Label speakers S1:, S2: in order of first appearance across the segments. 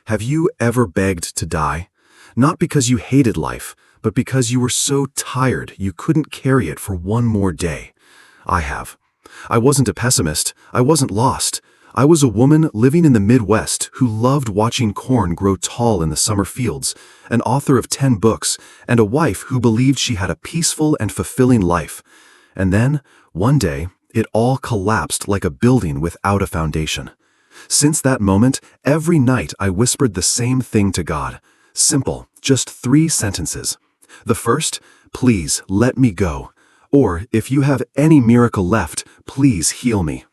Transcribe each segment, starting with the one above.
S1: Have you ever begged to die? Not because you hated life, but because you were so tired you couldn't carry it for one more day. I have. I wasn't a pessimist. I wasn't lost. I was a woman living in the Midwest who loved watching corn grow tall in the summer fields, an author of 10 books, and a wife who believed she had a peaceful and fulfilling life. And then, one day, it all collapsed like a building without a foundation. Since that moment, every night I whispered the same thing to God. Simple, just 3 sentences. The first, please let me go. Or, if you have any miracle left, please heal me.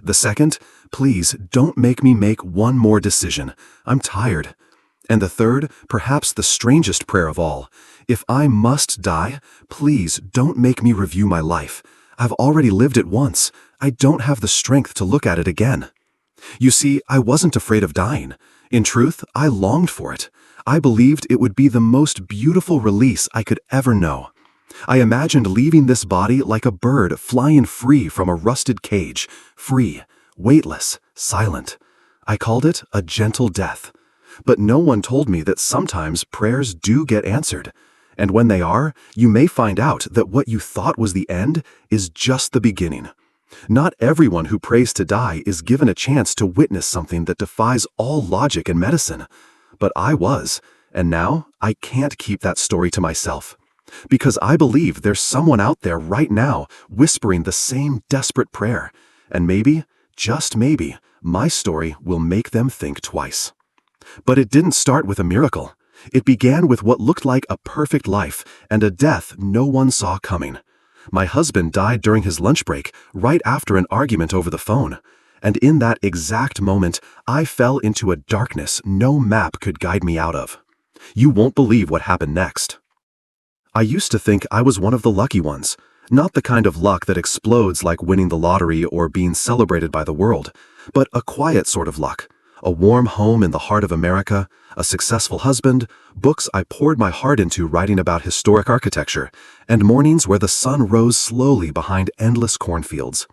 S1: The second, please don't make me make one more decision. I'm tired. And the third, perhaps the strangest prayer of all, if I must die, please don't make me review my life. I've already lived it once. I don't have the strength to look at it again. You see, I wasn't afraid of dying. In truth, I longed for it. I believed it would be the most beautiful release I could ever know. I imagined leaving this body like a bird flying free from a rusted cage, free, weightless, silent. I called it a gentle death. But no one told me that sometimes prayers do get answered. And when they are, you may find out that what you thought was the end is just the beginning. Not everyone who prays to die is given a chance to witness something that defies all logic and medicine. But I was, and now I can't keep that story to myself. Because I believe there's someone out there right now whispering the same desperate prayer. And maybe, just maybe, my story will make them think twice. But it didn't start with a miracle. It began with what looked like a perfect life and a death no one saw coming. My husband died during his lunch break, right after an argument over the phone. And in that exact moment, I fell into a darkness no map could guide me out of. You won't believe what happened next. I used to think I was one of the lucky ones, not the kind of luck that explodes like winning the lottery or being celebrated by the world, but a quiet sort of luck. A warm home in the heart of America, a successful husband, books I poured my heart into writing about historic architecture, and mornings where the sun rose slowly behind endless cornfields.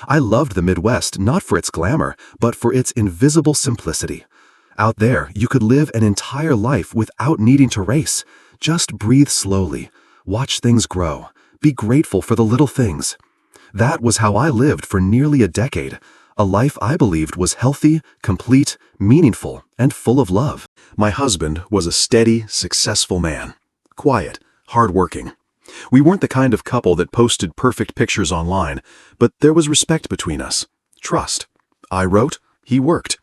S1: I loved the Midwest not for its glamour, but for its invisible simplicity. Out there, you could live an entire life without needing to race. Just breathe slowly, watch things grow, be grateful for the little things. That was how I lived for nearly a decade. A life I believed was healthy, complete, meaningful, and full of love. My husband was a steady, successful man. Quiet, hardworking. We weren't the kind of couple that posted perfect pictures online, but there was respect between us. Trust. I wrote, he worked.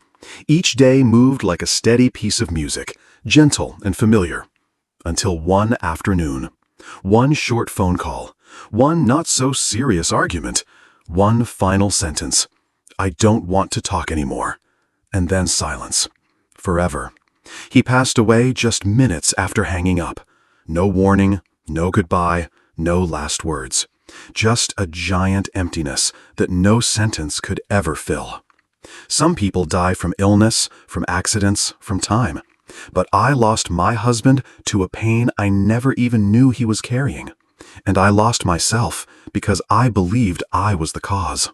S1: Each day moved like a steady piece of music, gentle and familiar. Until one afternoon. One short phone call. One not-so-serious argument. One final sentence. I don't want to talk anymore. And then silence. Forever. He passed away just minutes after hanging up. No warning, no goodbye, no last words. Just a giant emptiness that no sentence could ever fill. Some people die from illness, from accidents, from time. But I lost my husband to a pain I never even knew he was carrying. And I lost myself because I believed I was the cause.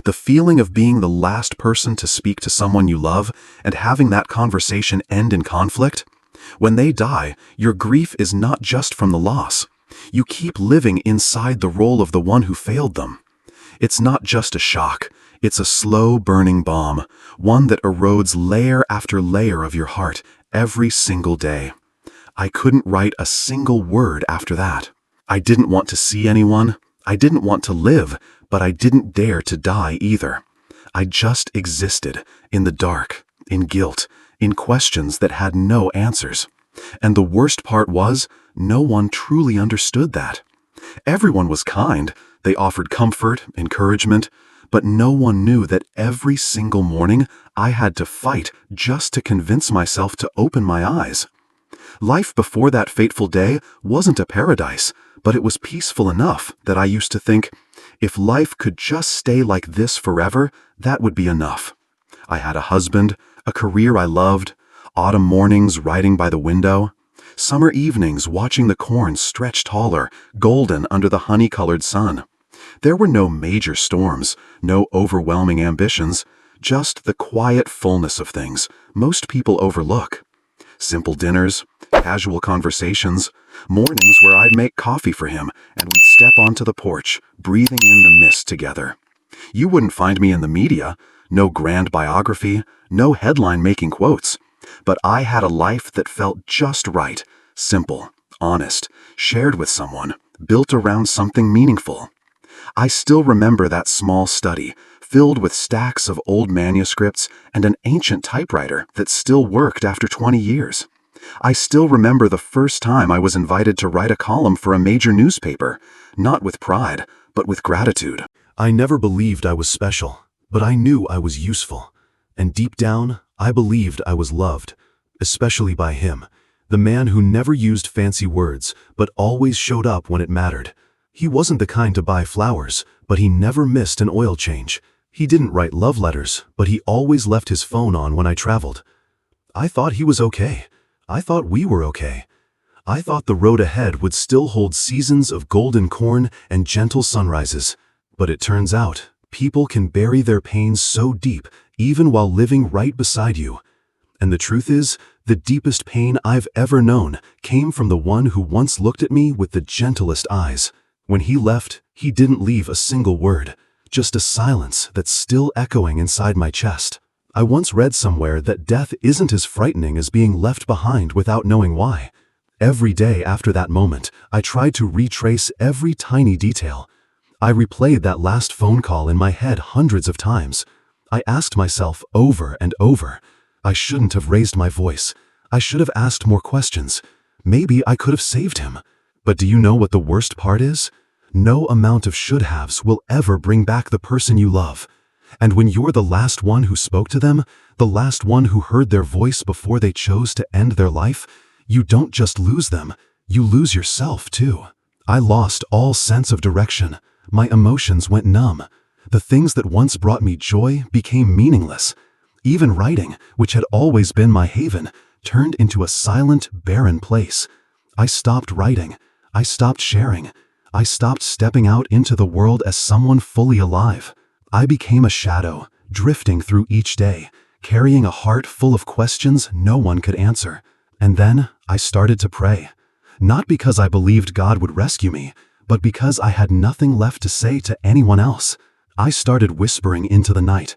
S1: The feeling of being the last person to speak to someone you love and having that conversation end in conflict. When they die, your grief is not just from the loss. You keep living inside the role of the one who failed them. It's not just a shock. It's a slow burning bomb, one that erodes layer after layer of your heart every single day. I couldn't write a single word after that. I didn't want to see anyone. I didn't want to live, but I didn't dare to die either. I just existed in the dark, in guilt, in questions that had no answers. And the worst part was, no one truly understood that. Everyone was kind. They offered comfort, encouragement, but no one knew that every single morning I had to fight just to convince myself to open my eyes. Life before that fateful day wasn't a paradise, but it was peaceful enough that I used to think, if life could just stay like this forever, that would be enough. I had a husband, a career I loved, autumn mornings riding by the window, summer evenings watching the corn stretch taller, golden under the honey-colored sun. There were no major storms, no overwhelming ambitions, Just the quiet fullness of things most people overlook. Simple dinners, casual conversations, mornings where I'd make coffee for him and we'd step onto the porch, breathing in the mist together. You wouldn't find me in the media, no grand biography, no headline-making quotes. But I had a life that felt just right, simple, honest, shared with someone, built around something meaningful. I still remember that small study, filled with stacks of old manuscripts and an ancient typewriter that still worked after 20 years. I still remember the first time I was invited to write a column for a major newspaper, not with pride, but with gratitude. I never believed I was special, but I knew I was useful. And deep down, I believed I was loved, especially by him, the man who never used fancy words, but always showed up when it mattered. He wasn't the kind to buy flowers, but he never missed an oil change. He didn't write love letters, but he always left his phone on when I traveled. I thought he was okay. I thought we were okay. I thought the road ahead would still hold seasons of golden corn and gentle sunrises. But it turns out, people can bury their pains so deep, even while living right beside you. And the truth is, the deepest pain I've ever known came from the one who once looked at me with the gentlest eyes. When he left, he didn't leave a single word, just a silence that's still echoing inside my chest. I once read somewhere that death isn't as frightening as being left behind without knowing why. Every day after that moment, I tried to retrace every tiny detail. I replayed that last phone call in my head hundreds of times. I asked myself over and over, I shouldn't have raised my voice. I should have asked more questions. Maybe I could have saved him. But do you know what the worst part is? No amount of should-haves will ever bring back the person you love. And when you're the last one who spoke to them, the last one who heard their voice before they chose to end their life, you don't just lose them, you lose yourself too. I lost all sense of direction. My emotions went numb. The things that once brought me joy became meaningless. Even writing, which had always been my haven, turned into a silent, barren place. I stopped writing. I stopped sharing. I stopped stepping out into the world as someone fully alive. I became a shadow, drifting through each day, carrying a heart full of questions no one could answer. And then I started to pray. Not because I believed God would rescue me, but because I had nothing left to say to anyone else. I started whispering into the night,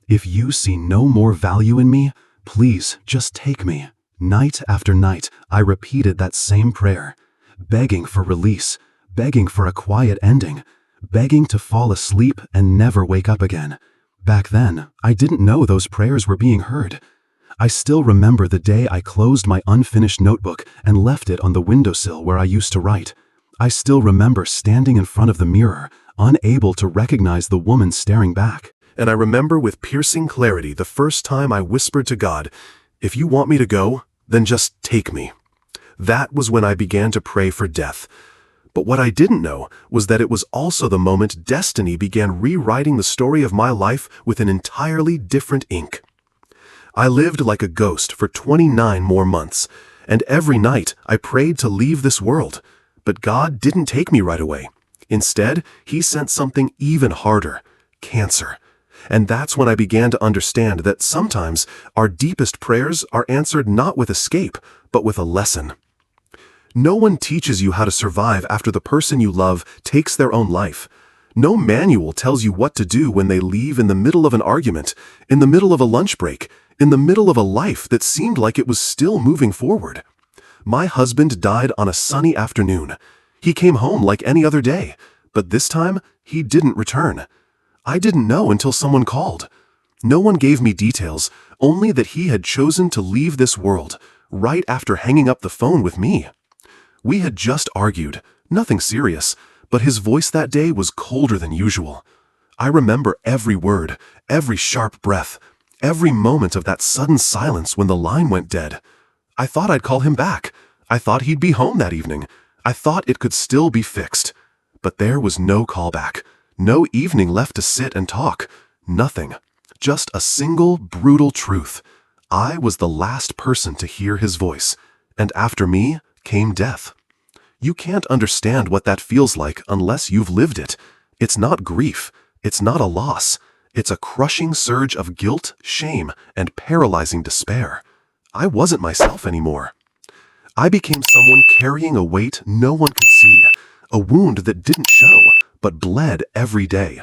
S1: if you see no more value in me, please just take me. Night after night, I repeated that same prayer, begging for release, begging for a quiet ending, begging to fall asleep and never wake up again. Back then, I didn't know those prayers were being heard. I still remember the day I closed my unfinished notebook and left it on the windowsill where I used to write. I still remember standing in front of the mirror, unable to recognize the woman staring back. And I remember with piercing clarity the first time I whispered to God, if you want me to go, then just take me. That was when I began to pray for death. But what I didn't know was that it was also the moment destiny began rewriting the story of my life with an entirely different ink. I lived like a ghost for 29 more months, and every night I prayed to leave this world. But God didn't take me right away. Instead, He sent something even harder, cancer. And that's when I began to understand that sometimes our deepest prayers are answered not with escape, but with a lesson. No one teaches you how to survive after the person you love takes their own life. No manual tells you what to do when they leave in the middle of an argument, in the middle of a lunch break, in the middle of a life that seemed like it was still moving forward. My husband died on a sunny afternoon. He came home like any other day, but this time he didn't return. I didn't know until someone called. No one gave me details, only that he had chosen to leave this world, right after hanging up the phone with me. We had just argued, nothing serious, but his voice that day was colder than usual. I remember every word, every sharp breath, every moment of that sudden silence when the line went dead. I thought I'd call him back. I thought he'd be home that evening. I thought it could still be fixed. But there was no callback, no evening left to sit and talk, nothing. Just a single, brutal truth. I was the last person to hear his voice, and after me came death. You can't understand what that feels like unless you've lived it. It's not grief. It's not a loss. It's a crushing surge of guilt, shame, and paralyzing despair. I wasn't myself anymore. I became someone carrying a weight no one could see, a wound that didn't show, but bled every day.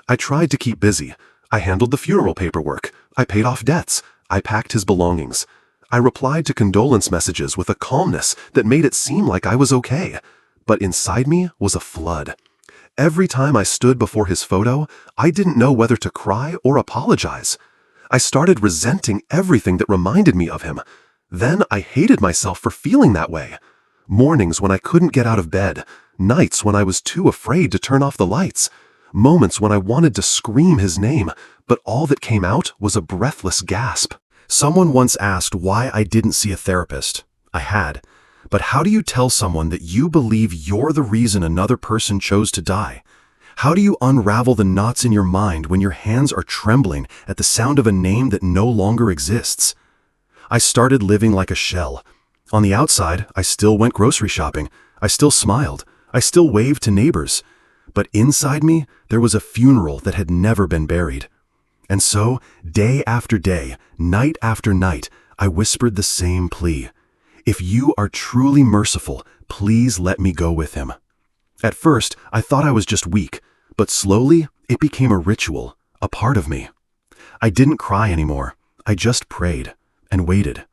S1: I tried to keep busy. I handled the funeral paperwork. I paid off debts. I packed his belongings. I replied to condolence messages with a calmness that made it seem like I was okay. But inside me was a flood. Every time I stood before his photo, I didn't know whether to cry or apologize. I started resenting everything that reminded me of him. Then I hated myself for feeling that way. Mornings when I couldn't get out of bed, nights when I was too afraid to turn off the lights, moments when I wanted to scream his name, but all that came out was a breathless gasp. Someone once asked why I didn't see a therapist. I had. But how do you tell someone that you believe you're the reason another person chose to die? How do you unravel the knots in your mind when your hands are trembling at the sound of a name that no longer exists? I started living like a shell. On the outside, I still went grocery shopping. I still smiled. I still waved to neighbors. But inside me, there was a funeral that had never been buried. And so, day after day, night after night, I whispered the same plea. If you are truly merciful, please let me go with him. At first, I thought I was just weak, but slowly, it became a ritual, a part of me. I didn't cry anymore. I just prayed and waited.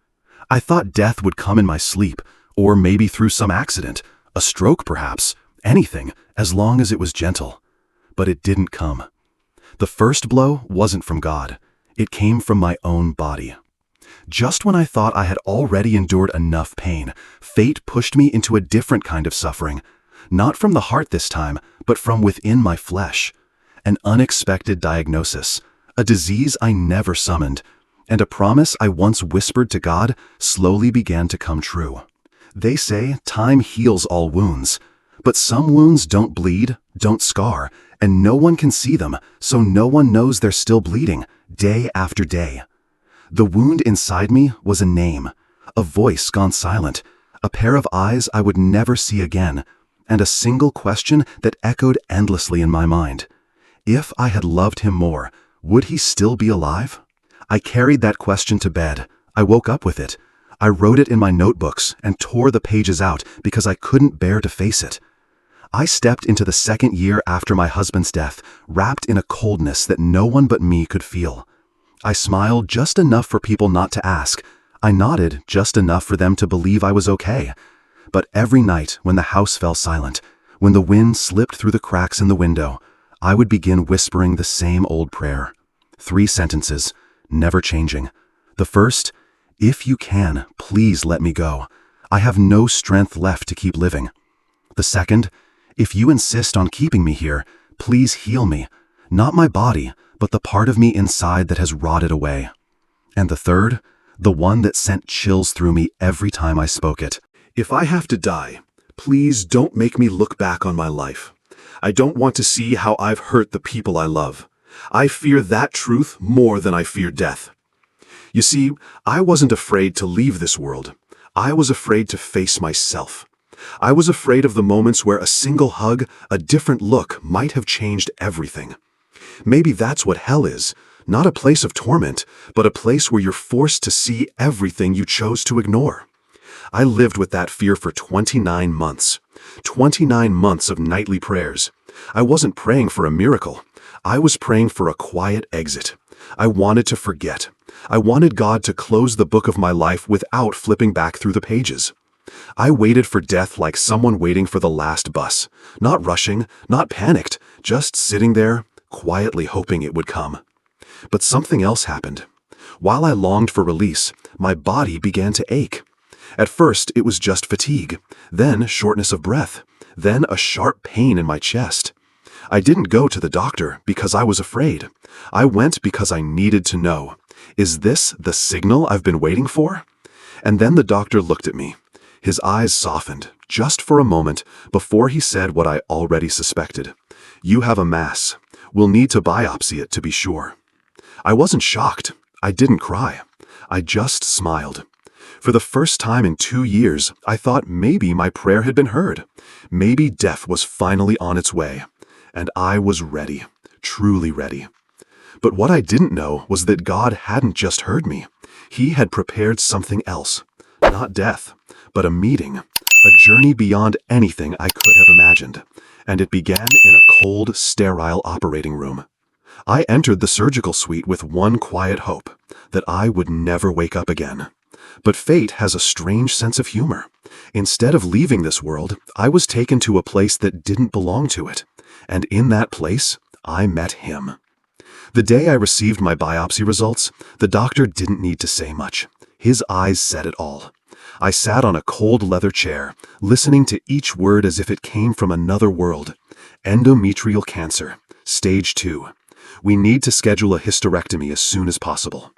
S1: I thought death would come in my sleep, or maybe through some accident, a stroke perhaps, anything, as long as it was gentle. But it didn't come. The first blow wasn't from God. It came from my own body. Just when I thought I had already endured enough pain, fate pushed me into a different kind of suffering. Not from the heart this time, but from within my flesh. An unexpected diagnosis, a disease I never summoned, and a promise I once whispered to God slowly began to come true. They say time heals all wounds, but some wounds don't bleed, don't scar, and no one can see them, so no one knows they're still bleeding, day after day. The wound inside me was a name, a voice gone silent, a pair of eyes I would never see again, and a single question that echoed endlessly in my mind. If I had loved him more, would he still be alive? I carried that question to bed. I woke up with it. I wrote it in my notebooks and tore the pages out because I couldn't bear to face it. I stepped into the second year after my husband's death, wrapped in a coldness that no one but me could feel. I smiled just enough for people not to ask. I nodded just enough for them to believe I was okay. But every night when the house fell silent, when the wind slipped through the cracks in the window, I would begin whispering the same old prayer. 3 sentences, never changing. The first, if you can, please let me go. I have no strength left to keep living. The second, if you insist on keeping me here, please heal me. Not my body, but the part of me inside that has rotted away. And the third, the one that sent chills through me every time I spoke it. If I have to die, please don't make me look back on my life. I don't want to see how I've hurt the people I love. I fear that truth more than I fear death. You see, I wasn't afraid to leave this world. I was afraid to face myself. I was afraid of the moments where a single hug, a different look might have changed everything. Maybe that's what hell is, not a place of torment, but a place where you're forced to see everything you chose to ignore. I lived with that fear for 29 months. 29 months of nightly prayers. I wasn't praying for a miracle. I was praying for a quiet exit. I wanted to forget. I wanted God to close the book of my life without flipping back through the pages. I waited for death like someone waiting for the last bus. Not rushing, not panicked, just sitting there, quietly hoping it would come. But something else happened. While I longed for release, my body began to ache. At first, it was just fatigue, then shortness of breath, then a sharp pain in my chest. I didn't go to the doctor because I was afraid. I went because I needed to know. Is this the signal I've been waiting for? And then the doctor looked at me. His eyes softened, just for a moment, before he said what I already suspected. You have a mass. We'll need to biopsy it to be sure. I wasn't shocked. I didn't cry. I just smiled. For the first time in 2 years, I thought maybe my prayer had been heard. Maybe death was finally on its way. And I was ready, truly ready. But what I didn't know was that God hadn't just heard me. He had prepared something else. Not death, but a meeting, a journey beyond anything I could have imagined. And it began in a cold, sterile operating room. I entered the surgical suite with one quiet hope, that I would never wake up again. But fate has a strange sense of humor. Instead of leaving this world, I was taken to a place that didn't belong to it. And in that place, I met him. The day I received my biopsy results, the doctor didn't need to say much. His eyes said it all. I sat on a cold leather chair, listening to each word as if it came from another world. Endometrial cancer, stage 2. We need to schedule a hysterectomy as soon as possible.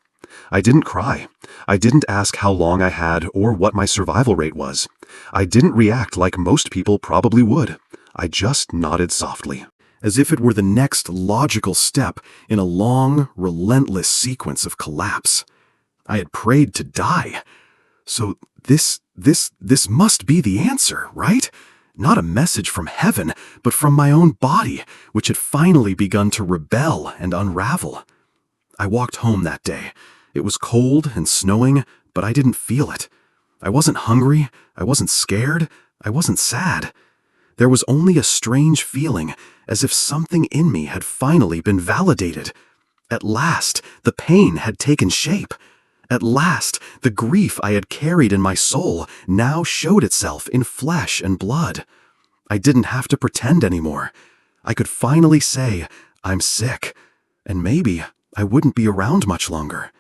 S1: I didn't cry. I didn't ask how long I had or what my survival rate was. I didn't react like most people probably would. I just nodded softly, as if it were the next logical step in a long, relentless sequence of collapse. I had prayed to die. So this must be the answer, right? Not a message from heaven, but from my own body, which had finally begun to rebel and unravel. I walked home that day. It was cold and snowing, but I didn't feel it. I wasn't hungry, I wasn't scared, I wasn't sad. There was only a strange feeling, as if something in me had finally been validated. At last, the pain had taken shape. At last, the grief I had carried in my soul now showed itself in flesh and blood. I didn't have to pretend anymore. I could finally say, I'm sick, and maybe I wouldn't be around much longer.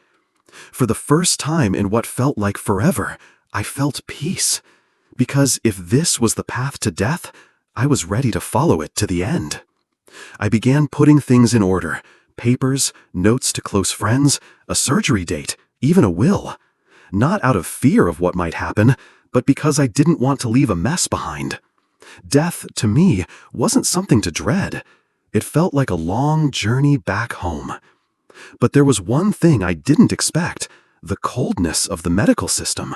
S1: For the first time in what felt like forever, I felt peace. Because if this was the path to death, I was ready to follow it to the end. I began putting things in order: papers, notes to close friends, a surgery date, even a will. Not out of fear of what might happen, but because I didn't want to leave a mess behind. Death, to me, wasn't something to dread. It felt like a long journey back home. But there was one thing I didn't expect: the coldness of the medical system.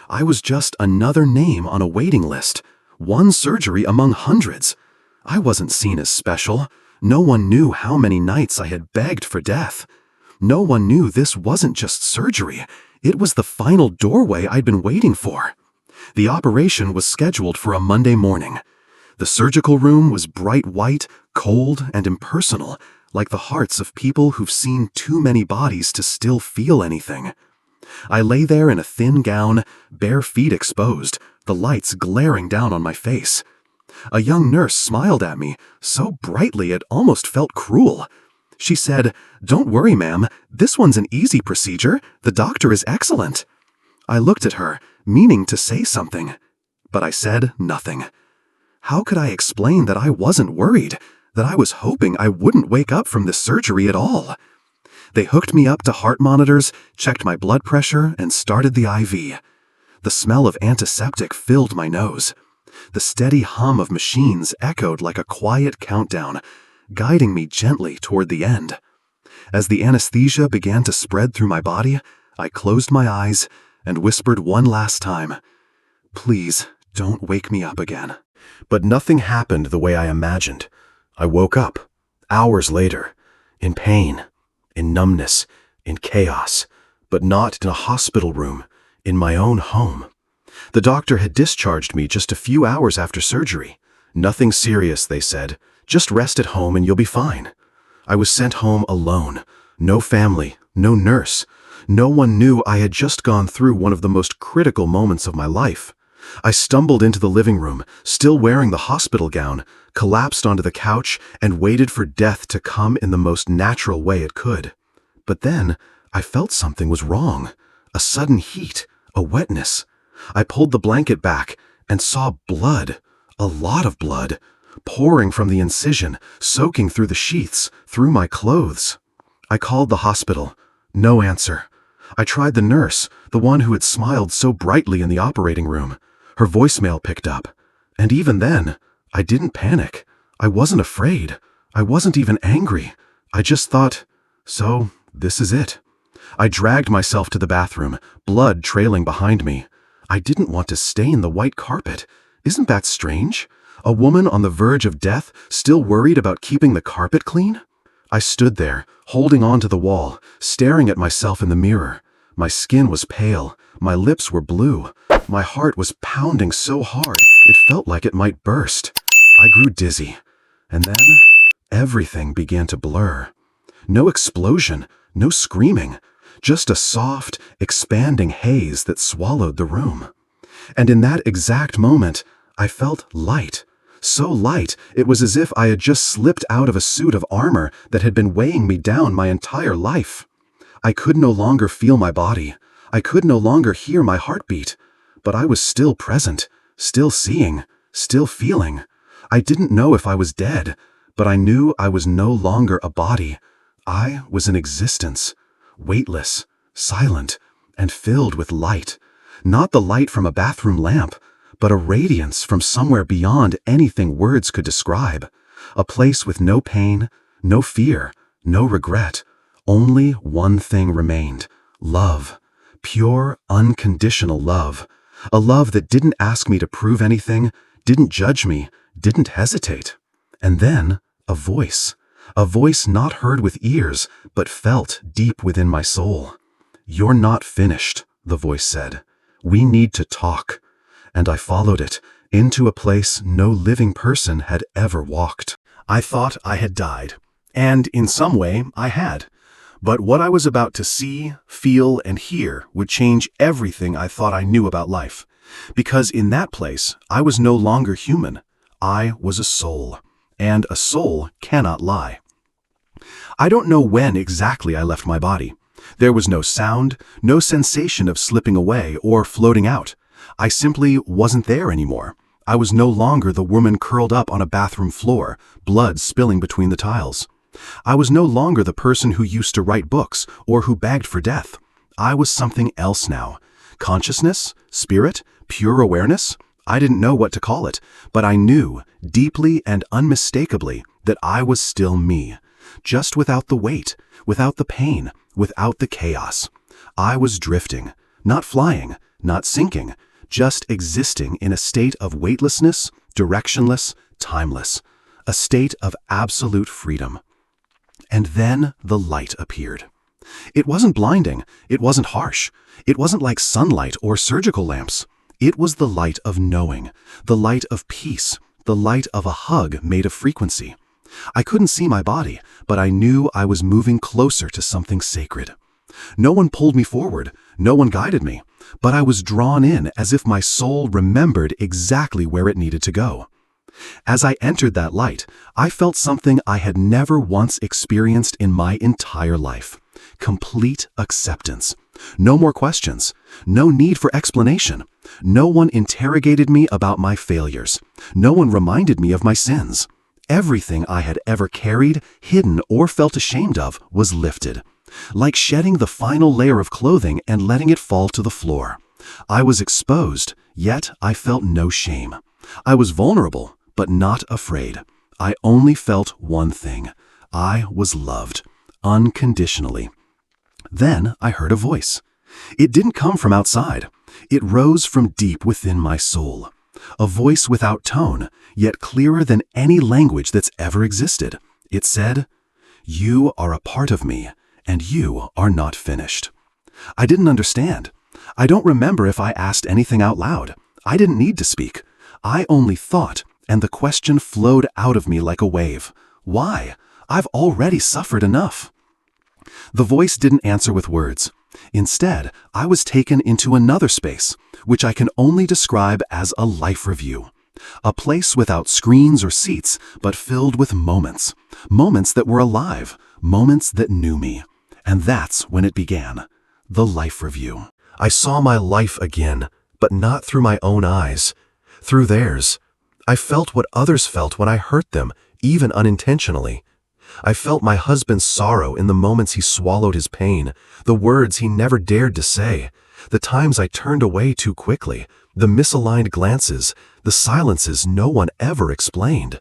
S1: I was just another name on a waiting list, one surgery among hundreds. I wasn't seen as special. No one knew how many nights I had begged for death. No one knew this wasn't just surgery. It was the final doorway I'd been waiting for. The operation was scheduled for a Monday morning. The surgical room was bright white, cold, and impersonal, like the hearts of people who've seen too many bodies to still feel anything. I lay there in a thin gown, bare feet exposed, the lights glaring down on my face. A young nurse smiled at me, so brightly it almost felt cruel. She said, "Don't worry, ma'am, this one's an easy procedure. The doctor is excellent." I looked at her, meaning to say something, but I said nothing. How could I explain that I wasn't worried, that I was hoping I wouldn't wake up from this surgery at all? They hooked me up to heart monitors, checked my blood pressure, and started the IV. The smell of antiseptic filled my nose. The steady hum of machines echoed like a quiet countdown, guiding me gently toward the end. As the anesthesia began to spread through my body, I closed my eyes and whispered one last time, "Please, don't wake me up again." But nothing happened the way I imagined. I woke up, hours later, in pain, in numbness, in chaos, but not in a hospital room, in my own home. The doctor had discharged me just a few hours after surgery. Nothing serious, they said. Just rest at home and you'll be fine. I was sent home alone. No family, no nurse. No one knew I had just gone through one of the most critical moments of my life. I stumbled into the living room, still wearing the hospital gown, collapsed onto the couch, and waited for death to come in the most natural way it could. But then, I felt something was wrong. A sudden heat, a wetness. I pulled the blanket back and saw blood, a lot of blood, pouring from the incision, soaking through the sheaths, through my clothes. I called the hospital. No answer. I tried the nurse, the one who had smiled so brightly in the operating room. Her voicemail picked up. And even then, I didn't panic. I wasn't afraid. I wasn't even angry. I just thought, so this is it. I dragged myself to the bathroom, blood trailing behind me. I didn't want to stain the white carpet. Isn't that strange? A woman on the verge of death, still worried about keeping the carpet clean? I stood there, holding on to the wall, staring at myself in the mirror. My skin was pale, my lips were blue, my heart was pounding so hard it felt like it might burst. I grew dizzy, and then everything began to blur. No explosion, no screaming, just a soft, expanding haze that swallowed the room. And in that exact moment, I felt light. So light, it was as if I had just slipped out of a suit of armor that had been weighing me down my entire life. I could no longer feel my body. I could no longer hear my heartbeat. But I was still present, still seeing, still feeling. I didn't know if I was dead, but I knew I was no longer a body. I was an existence, weightless, silent, and filled with light. Not the light from a bathroom lamp, but a radiance from somewhere beyond anything words could describe. A place with no pain, no fear, no regret. Only one thing remained: love. Pure, unconditional love. A love that didn't ask me to prove anything, didn't judge me, didn't hesitate. And then, a voice. A voice not heard with ears, but felt deep within my soul. "You're not finished," the voice said. "We need to talk." And I followed it, into a place no living person had ever walked. I thought I had died, and in some way I had. But what I was about to see, feel, and hear would change everything I thought I knew about life. Because in that place, I was no longer human. I was a soul, and a soul cannot lie. I don't know when exactly I left my body. There was no sound, no sensation of slipping away or floating out. I simply wasn't there anymore. I was no longer the woman curled up on a bathroom floor, blood spilling between the tiles. I was no longer the person who used to write books or who begged for death. I was something else now. Consciousness? Spirit? Pure awareness? I didn't know what to call it, but I knew, deeply and unmistakably, that I was still me. Just without the weight, without the pain, without the chaos. I was drifting, not flying, not sinking, just existing in a state of weightlessness, directionless, timeless. A state of absolute freedom. And then the light appeared. It wasn't blinding, it wasn't harsh, it wasn't like sunlight or surgical lamps. It was the light of knowing, the light of peace, the light of a hug made of frequency. I couldn't see my body, but I knew I was moving closer to something sacred. No one pulled me forward, no one guided me, but I was drawn in as if my soul remembered exactly where it needed to go. As I entered that light, I felt something I had never once experienced in my entire life. Complete acceptance. No more questions. No need for explanation. No one interrogated me about my failures. No one reminded me of my sins. Everything I had ever carried, hidden, or felt ashamed of was lifted. Like shedding the final layer of clothing and letting it fall to the floor. I was exposed, yet I felt no shame. I was vulnerable, but not afraid. I only felt one thing. I was loved, unconditionally. Then I heard a voice. It didn't come from outside. It rose from deep within my soul. A voice without tone, yet clearer than any language that's ever existed. It said, "You are a part of me, and you are not finished." I didn't understand. I don't remember if I asked anything out loud. I didn't need to speak. I only thought, and the question flowed out of me like a wave. Why? I've already suffered enough. The voice didn't answer with words. Instead, I was taken into another space, which I can only describe as a life review. A place without screens or seats, but filled with moments. Moments that were alive. Moments that knew me. And that's when it began. The life review. I saw my life again, but not through my own eyes. Through theirs. I felt what others felt when I hurt them, even unintentionally. I felt my husband's sorrow in the moments he swallowed his pain, the words he never dared to say, the times I turned away too quickly, the misaligned glances, the silences no one ever explained.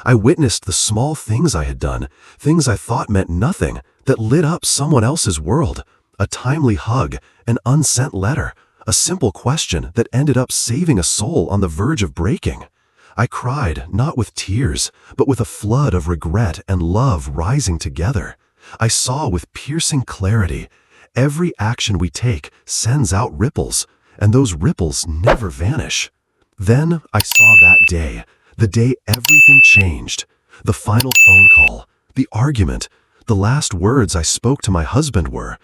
S1: I witnessed the small things I had done, things I thought meant nothing, that lit up someone else's world. A timely hug, an unsent letter, a simple question that ended up saving a soul on the verge of breaking. I cried, not with tears, but with a flood of regret and love rising together. I saw with piercing clarity, every action we take sends out ripples, and those ripples never vanish. Then I saw that day, the day everything changed. The final phone call, the argument, the last words I spoke to my husband were,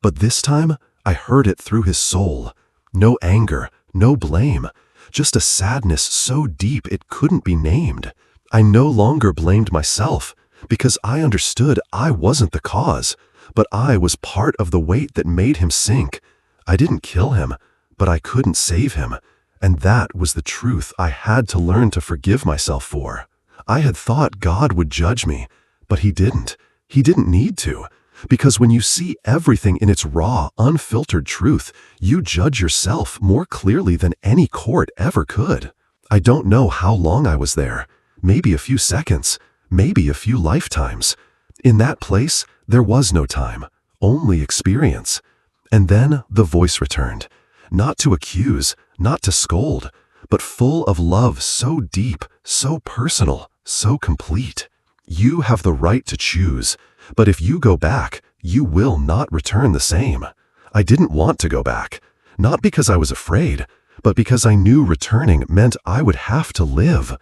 S1: but this time I heard it through his soul. No anger, no blame, just a sadness so deep it couldn't be named. I no longer blamed myself, because I understood I wasn't the cause, but I was part of the weight that made him sink. I didn't kill him, but I couldn't save him, and that was the truth I had to learn to forgive myself for. I had thought God would judge me, but he didn't. He didn't need to, because when you see everything in its raw, unfiltered truth, you judge yourself more clearly than any court ever could. I don't know how long I was there, maybe a few seconds, maybe a few lifetimes. In that place, there was no time, only experience. And then the voice returned, not to accuse, not to scold, but full of love so deep, so personal, so complete. You have the right to choose, but if you go back, you will not return the same. I didn't want to go back, not because I was afraid, but because I knew returning meant I would have to live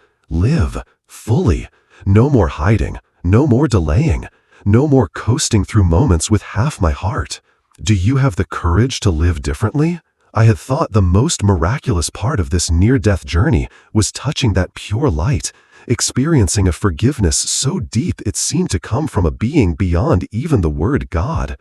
S1: fully. No more hiding, no more delaying, no more coasting through moments with half my heart. Do you have the courage to live differently? I had thought the most miraculous part of this near-death journey was touching that pure light, experiencing a forgiveness so deep it seemed to come from a being beyond even the word God.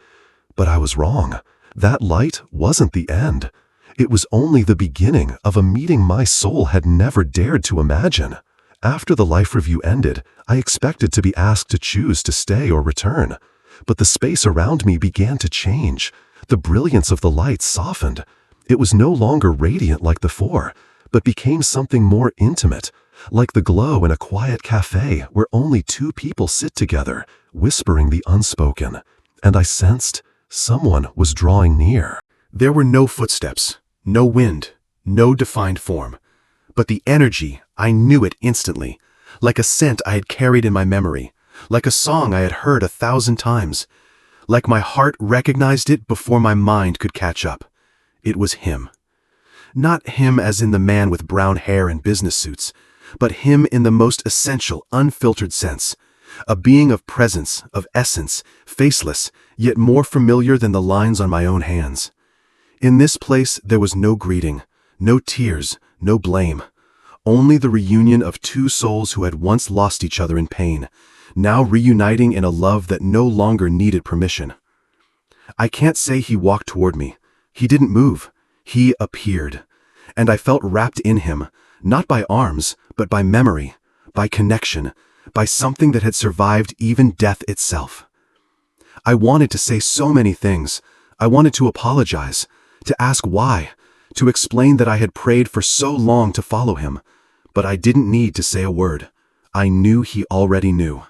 S1: But I was wrong. That light wasn't the end. It was only the beginning of a meeting my soul had never dared to imagine. After the life review ended, I expected to be asked to choose to stay or return. But the space around me began to change. The brilliance of the light softened. It was no longer radiant like before, but became something more intimate, like the glow in a quiet cafe where only two people sit together, whispering the unspoken. And I sensed someone was drawing near. There were no footsteps, no wind, no defined form. But the energy, I knew it instantly, like a scent I had carried in my memory, like a song I had heard 1,000 times, like my heart recognized it before my mind could catch up. It was him. Not him as in the man with brown hair and business suits, but him in the most essential, unfiltered sense, a being of presence, of essence, faceless, yet more familiar than the lines on my own hands. In this place there was no greeting, no tears, no blame, only the reunion of two souls who had once lost each other in pain, now reuniting in a love that no longer needed permission. I can't say he walked toward me. He didn't move. He appeared. And I felt wrapped in him, not by arms, but by memory, by connection, by something that had survived even death itself. I wanted to say so many things. I wanted to apologize, to ask why, to explain that I had prayed for so long to follow him, but I didn't need to say a word. I knew he already knew.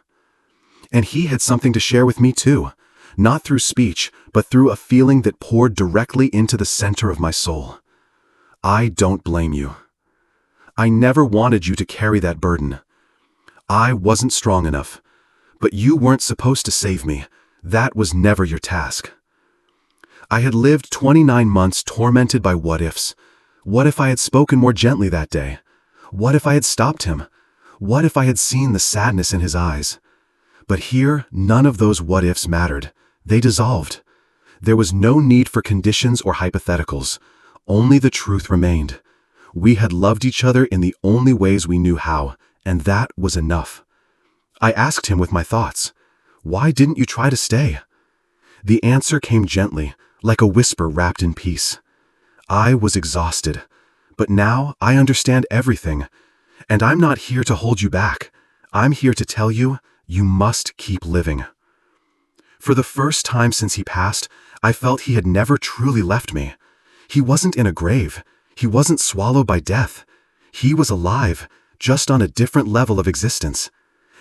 S1: And he had something to share with me too, not through speech, but through a feeling that poured directly into the center of my soul. I don't blame you. I never wanted you to carry that burden. I wasn't strong enough, but you weren't supposed to save me. That was never your task. I had lived 29 months tormented by what-ifs. What if I had spoken more gently that day? What if I had stopped him? What if I had seen the sadness in his eyes? But here, none of those what-ifs mattered. They dissolved. There was no need for conditions or hypotheticals. Only the truth remained. We had loved each other in the only ways we knew how, and that was enough. I asked him with my thoughts, "Why didn't you try to stay?" The answer came gently, like a whisper wrapped in peace. I was exhausted, but now I understand everything, and I'm not here to hold you back. I'm here to tell you, you must keep living. For the first time since he passed, I felt he had never truly left me. He wasn't in a grave. He wasn't swallowed by death. He was alive, just on a different level of existence.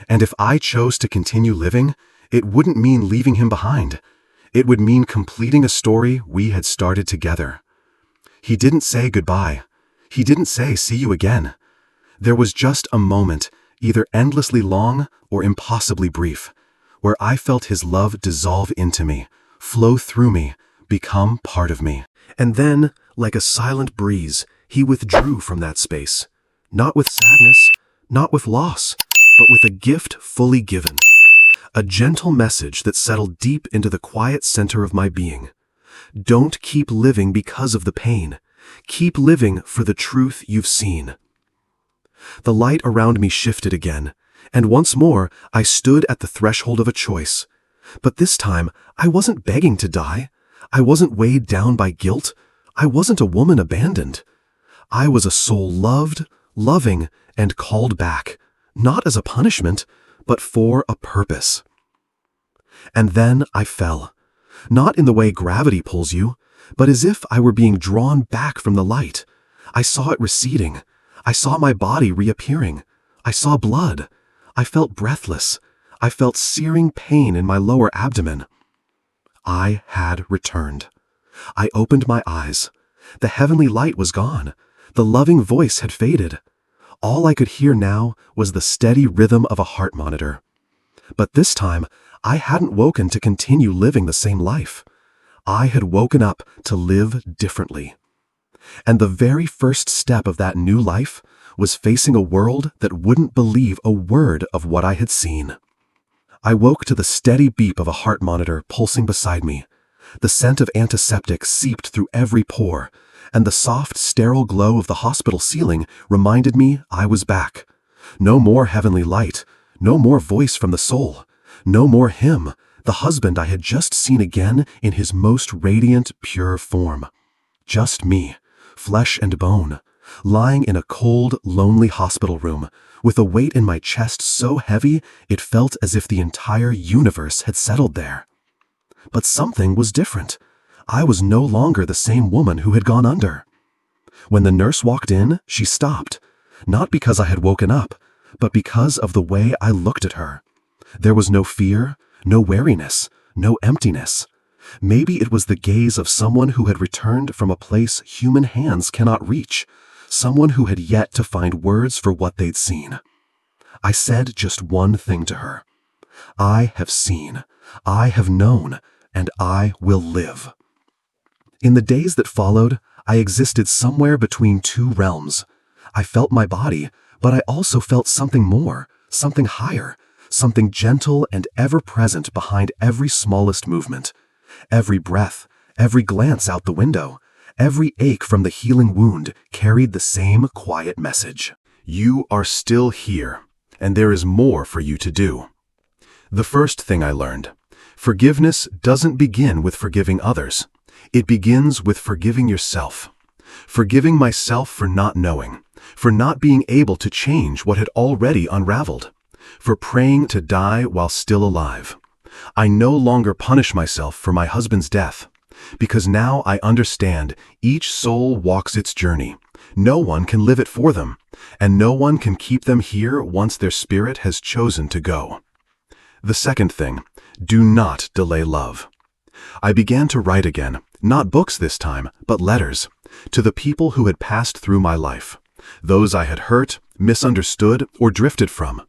S1: And if I chose to continue living, it wouldn't mean leaving him behind. It would mean completing a story we had started together. He didn't say goodbye. He didn't say see you again. There was just a moment, either endlessly long or impossibly brief, where I felt his love dissolve into me, flow through me, become part of me. And then, like a silent breeze, he withdrew from that space, not with sadness, not with loss, but with a gift fully given. A gentle message that settled deep into the quiet center of my being. Don't keep living because of the pain. Keep living for the truth you've seen. The light around me shifted again, and once more I stood at the threshold of a choice. But this time, I wasn't begging to die. I wasn't weighed down by guilt. I wasn't a woman abandoned. I was a soul loved, loving, and called back, not as a punishment, but for a purpose. And then I fell, not in the way gravity pulls you, but as if I were being drawn back from the light. I saw it receding. I saw my body reappearing. I saw blood. I felt breathless. I felt searing pain in my lower abdomen. I had returned. I opened my eyes. The heavenly light was gone. The loving voice had faded. All I could hear now was the steady rhythm of a heart monitor. But this time, I hadn't woken to continue living the same life. I had woken up to live differently. And the very first step of that new life was facing a world that wouldn't believe a word of what I had seen. I woke to the steady beep of a heart monitor pulsing beside me. The scent of antiseptic seeped through every pore, and the soft, sterile glow of the hospital ceiling reminded me I was back. No more heavenly light, no more voice from the soul, no more him, the husband I had just seen again in his most radiant, pure form. Just me, flesh and bone, lying in a cold, lonely hospital room, with a weight in my chest so heavy it felt as if the entire universe had settled there. But something was different. I was no longer the same woman who had gone under. When the nurse walked in, she stopped, not because I had woken up, but because of the way I looked at her. There was no fear, no weariness, no emptiness. Maybe it was the gaze of someone who had returned from a place human hands cannot reach, someone who had yet to find words for what they'd seen. I said just one thing to her. I have seen, I have known, and I will live. In the days that followed, I existed somewhere between two realms. I felt my body, but I also felt something more, something higher, something gentle and ever-present behind every smallest movement. Every breath, every glance out the window, every ache from the healing wound carried the same quiet message. You are still here, and there is more for you to do. The first thing I learned: forgiveness doesn't begin with forgiving others. It begins with forgiving yourself. Forgiving myself for not knowing, for not being able to change what had already unraveled, for praying to die while still alive. I no longer punish myself for my husband's death, because now I understand each soul walks its journey. No one can live it for them, and no one can keep them here once their spirit has chosen to go. The second thing: do not delay love. I began to write again, not books this time, but letters, to the people who had passed through my life, those I had hurt, misunderstood, or drifted from.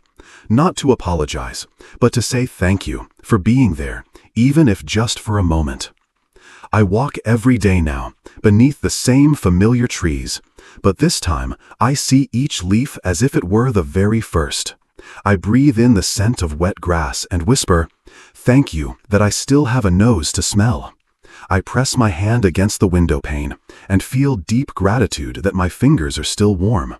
S1: Not to apologize, but to say thank you for being there, even if just for a moment. I walk every day now, beneath the same familiar trees, but this time I see each leaf as if it were the very first. I breathe in the scent of wet grass and whisper, "Thank you that I still have a nose to smell." I press my hand against the window pane and feel deep gratitude that my fingers are still warm.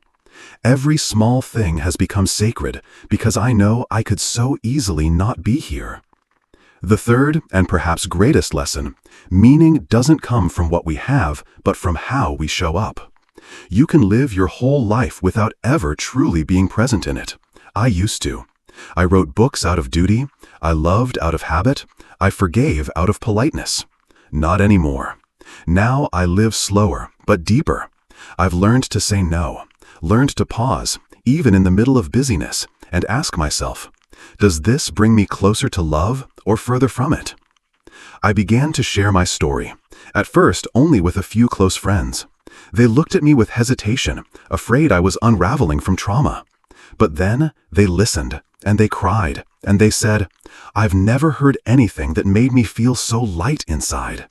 S1: Every small thing has become sacred because I know I could so easily not be here. The third, and perhaps greatest lesson: meaning doesn't come from what we have, but from how we show up. You can live your whole life without ever truly being present in it. I used to. I wrote books out of duty. I loved out of habit. I forgave out of politeness. Not anymore. Now I live slower, but deeper. I've learned to say no, learned to pause, even in the middle of busyness, and ask myself, does this bring me closer to love or further from it? I began to share my story, at first only with a few close friends. They looked at me with hesitation, afraid I was unraveling from trauma. But then they listened, and they cried, and they said, "I've never heard anything that made me feel so light inside."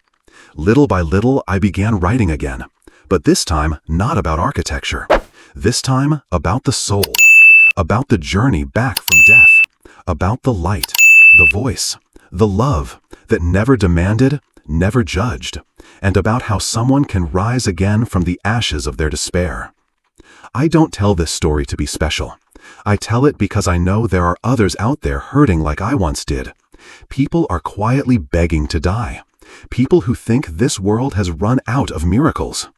S1: Little by little, I began writing again, but this time not about architecture. This time about the soul, about the journey back from death, about the light, the voice, the love that never demanded, never judged, and about how someone can rise again from the ashes of their despair. I don't tell this story to be special. I tell it because I know there are others out there hurting like I once did. People are quietly begging to die. People who think this world has run out of miracles.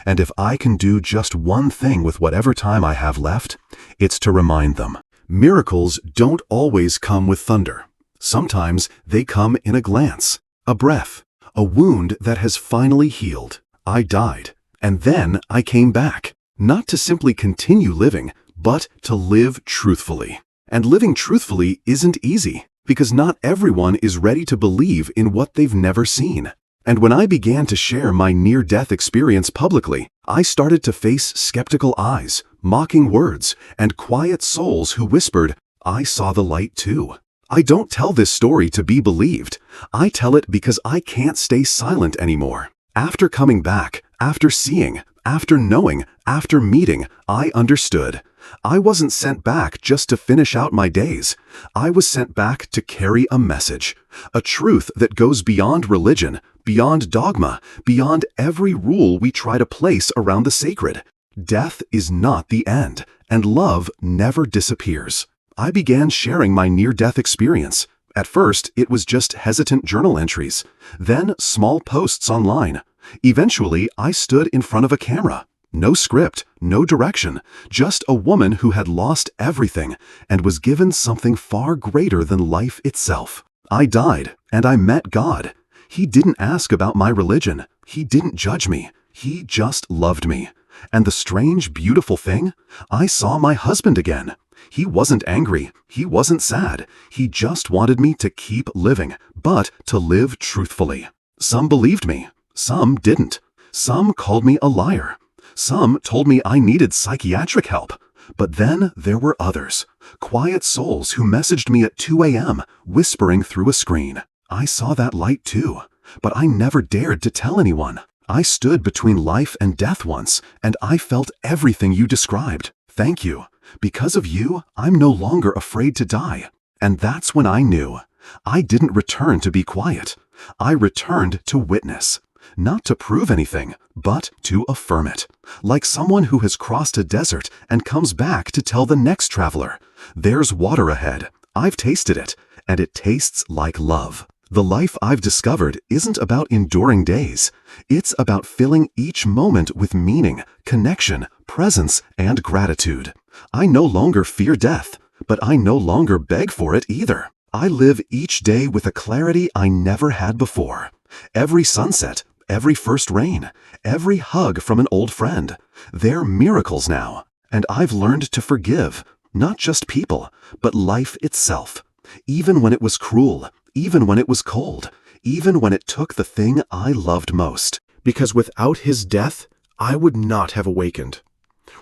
S1: And if I can do just one thing with whatever time I have left, it's to remind them. Miracles don't always come with thunder. Sometimes they come in a glance, a breath, a wound that has finally healed. I died, and then I came back, not to simply continue living, but to live truthfully. And living truthfully isn't easy, because not everyone is ready to believe in what they've never seen. And when I began to share my near-death experience publicly, I started to face skeptical eyes, mocking words, and quiet souls who whispered, "I saw the light too." I don't tell this story to be believed. I tell it because I can't stay silent anymore. After coming back, after seeing, after knowing, after meeting, I understood. I wasn't sent back just to finish out my days. I was sent back to carry a message, a truth that goes beyond religion, beyond dogma, beyond every rule we try to place around the sacred. Death is not the end, and love never disappears. I began sharing my near-death experience. At first, it was just hesitant journal entries, then small posts online. Eventually, I stood in front of a camera. No script, no direction, just a woman who had lost everything and was given something far greater than life itself. I died, and I met God. He didn't ask about my religion. He didn't judge me. He just loved me. And the strange, beautiful thing? I saw my husband again. He wasn't angry. He wasn't sad. He just wanted me to keep living, but to live truthfully. Some believed me. Some didn't. Some called me a liar. Some told me I needed psychiatric help. But then there were others, quiet souls who messaged me at 2 a.m., whispering through a screen. I saw that light too, but I never dared to tell anyone. I stood between life and death once, and I felt everything you described. Thank you. Because of you, I'm no longer afraid to die. And that's when I knew. I didn't return to be quiet. I returned to witness. Not to prove anything, but to affirm it. Like someone who has crossed a desert and comes back to tell the next traveler, "There's water ahead. I've tasted it, and it tastes like love." The life I've discovered isn't about enduring days. It's about filling each moment with meaning, connection, presence, and gratitude. I no longer fear death, but I no longer beg for it either. I live each day with a clarity I never had before. Every sunset, every first rain, every hug from an old friend, they're miracles now. And I've learned to forgive, not just people, but life itself. Even when it was cruel, even when it was cold, even when it took the thing I loved most. Because without his death, I would not have awakened.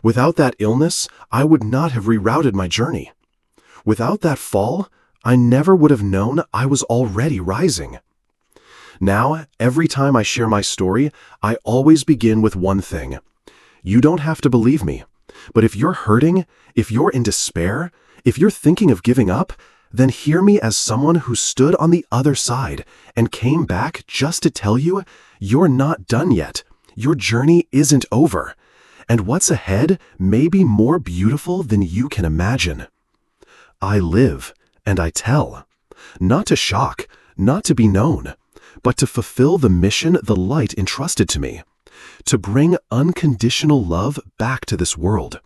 S1: Without that illness, I would not have rerouted my journey. Without that fall, I never would have known I was already rising. Now, every time I share my story, I always begin with one thing. You don't have to believe me, but if you're hurting, if you're in despair, if you're thinking of giving up, then hear me as someone who stood on the other side and came back just to tell you you're not done yet. Your journey isn't over, and what's ahead may be more beautiful than you can imagine. I live and I tell, not to shock, not to be known, but to fulfill the mission the light entrusted to me, to bring unconditional love back to this world.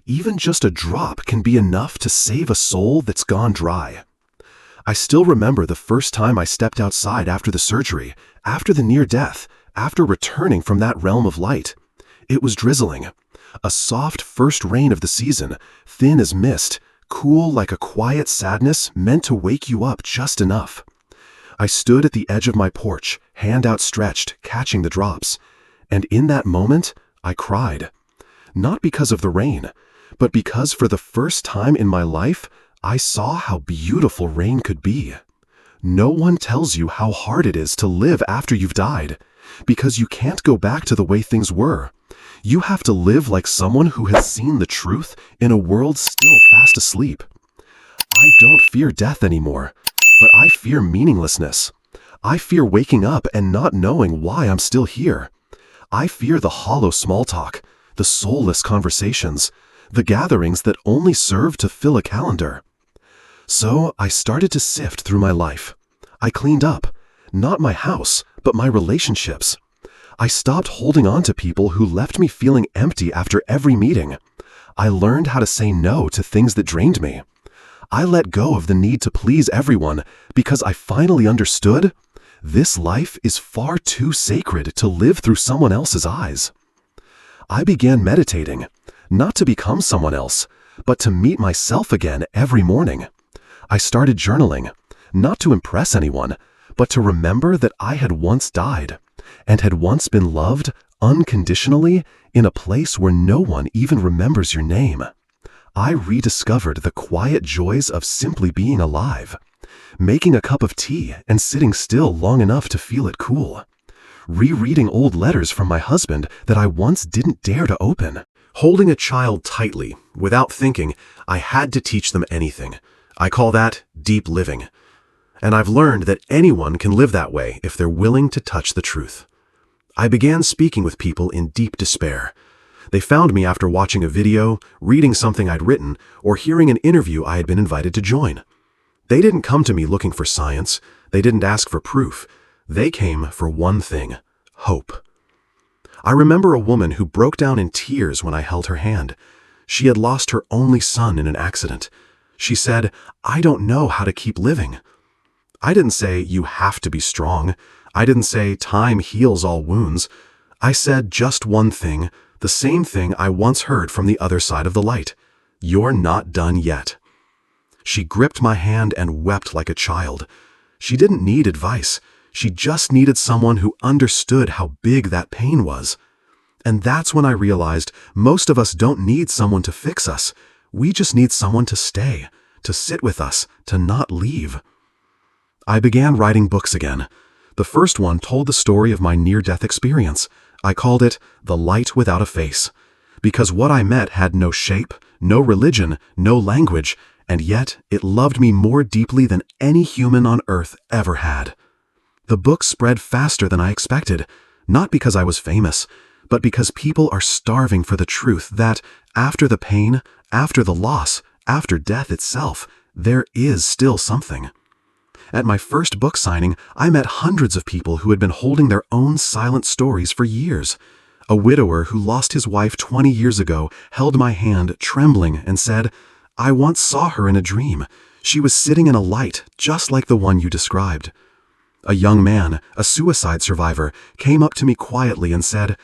S1: Even just a drop can be enough to save a soul that's gone dry. I still remember the first time I stepped outside after the surgery, after the near death, after returning from that realm of light. It was drizzling, a soft first rain of the season, thin as mist, cool like a quiet sadness meant to wake you up just enough. I stood at the edge of my porch, hand outstretched, catching the drops, And in that moment, I cried. Not because of the rain, but because for the first time in my life, I saw how beautiful rain could be. No one tells you how hard it is to live after you've died, because you can't go back to the way things were. You have to live like someone who has seen the truth in a world still fast asleep. I don't fear death anymore, but I fear meaninglessness. I fear waking up and not knowing why I'm still here. I fear the hollow small talk, the soulless conversations, the gatherings that only serve to fill a calendar. So I started to sift through my life. I cleaned up, not my house, but my relationships. I stopped holding on to people who left me feeling empty after every meeting. I learned how to say no to things that drained me. I let go of the need to please everyone because I finally understood this life is far too sacred to live through someone else's eyes. I began meditating, not to become someone else, but to meet myself again every morning. I started journaling, not to impress anyone, but to remember that I had once died and had once been loved unconditionally in a place where no one even remembers your name. I rediscovered the quiet joys of simply being alive, making a cup of tea and sitting still long enough to feel it cool, rereading old letters from my husband that I once didn't dare to open, holding a child tightly without thinking I had to teach them anything. I call that deep living. And I've learned that anyone can live that way if they're willing to touch the truth. I began speaking with people in deep despair. They found me after watching a video, reading something I'd written, or hearing an interview I had been invited to join. They didn't come to me looking for science. They didn't ask for proof. They came for one thing: hope. I remember a woman who broke down in tears when I held her hand. She had lost her only son in an accident. She said, "I don't know how to keep living." I didn't say, "You have to be strong." I didn't say, "Time heals all wounds." I said just one thing, the same thing I once heard from the other side of the light: "You're not done yet." She gripped my hand and wept like a child. She didn't need advice. She just needed someone who understood how big that pain was. And that's when I realized most of us don't need someone to fix us. We just need someone to stay, to sit with us, to not leave. I began writing books again. The first one told the story of my near-death experience. I called it The Light Without a Face, because what I met had no shape, no religion, no language, and yet it loved me more deeply than any human on earth ever had. The book spread faster than I expected, not because I was famous, but because people are starving for the truth that, after the pain, after the loss, after death itself, there is still something. At my first book signing, I met hundreds of people who had been holding their own silent stories for years. A widower who lost his wife 20 years ago held my hand, trembling, and said, "I once saw her in a dream. She was sitting in a light, just like the one you described." A young man, a suicide survivor, came up to me quietly and said,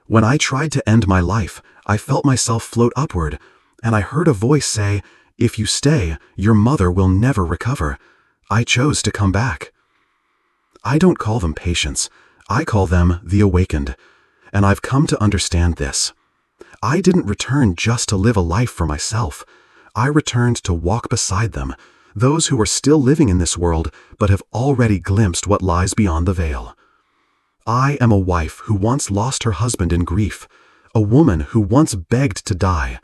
S1: "When I tried to end my life, I felt myself float upward, and I heard a voice say, 'If you stay, your mother will never recover.' I chose to come back." I don't call them patients. I call them the awakened. And I've come to understand this. I didn't return just to live a life for myself. I returned to walk beside them, those who are still living in this world but have already glimpsed what lies beyond the veil. I am a wife who once lost her husband in grief, a woman who once begged to die,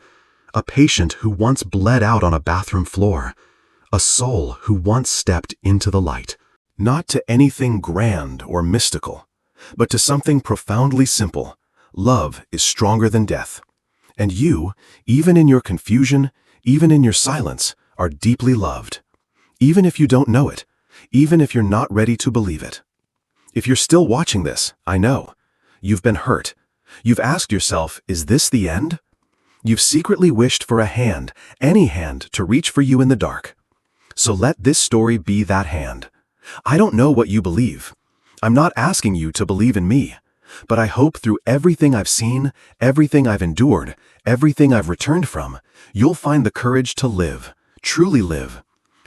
S1: a patient who once bled out on a bathroom floor, a soul who once stepped into the light. Not to anything grand or mystical, but to something profoundly simple. Love is stronger than death. And you, even in your confusion, even in your silence, are deeply loved. Even if you don't know it, even if you're not ready to believe it. If you're still watching this, I know. You've been hurt. You've asked yourself, is this the end? You've secretly wished for a hand, any hand, to reach for you in the dark. So let this story be that hand. I don't know what you believe. I'm not asking you to believe in me, but I hope through everything I've seen, everything I've endured, everything I've returned from, you'll find the courage to live, truly live,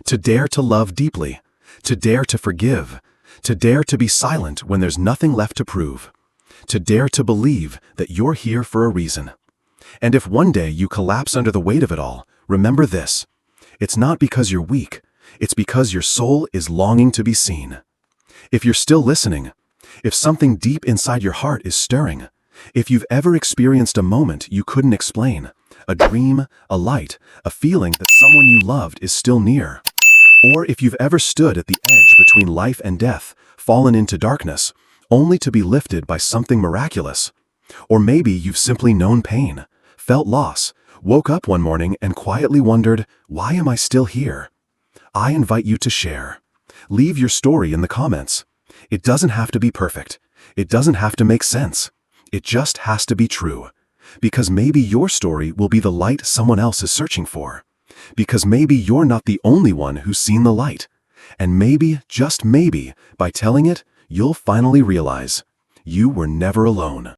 S1: to dare to love deeply, to dare to forgive, to dare to be silent when there's nothing left to prove. to dare to believe that you're here for a reason. And if one day you collapse under the weight of it all, remember this. It's not because you're weak, it's because your soul is longing to be seen. If you're still listening, if something deep inside your heart is stirring, if you've ever experienced a moment you couldn't explain, a dream, a light, a feeling that someone you loved is still near, or if you've ever stood at the edge between life and death, fallen into darkness, only to be lifted by something miraculous, or maybe you've simply known pain, felt loss, woke up one morning and quietly wondered, why am I still here? I invite you to share. Leave your story in the comments. It doesn't have to be perfect. It doesn't have to make sense. It just has to be true. Because maybe your story will be the light someone else is searching for. Because maybe you're not the only one who's seen the light. And maybe, just maybe, by telling it, you'll finally realize you were never alone.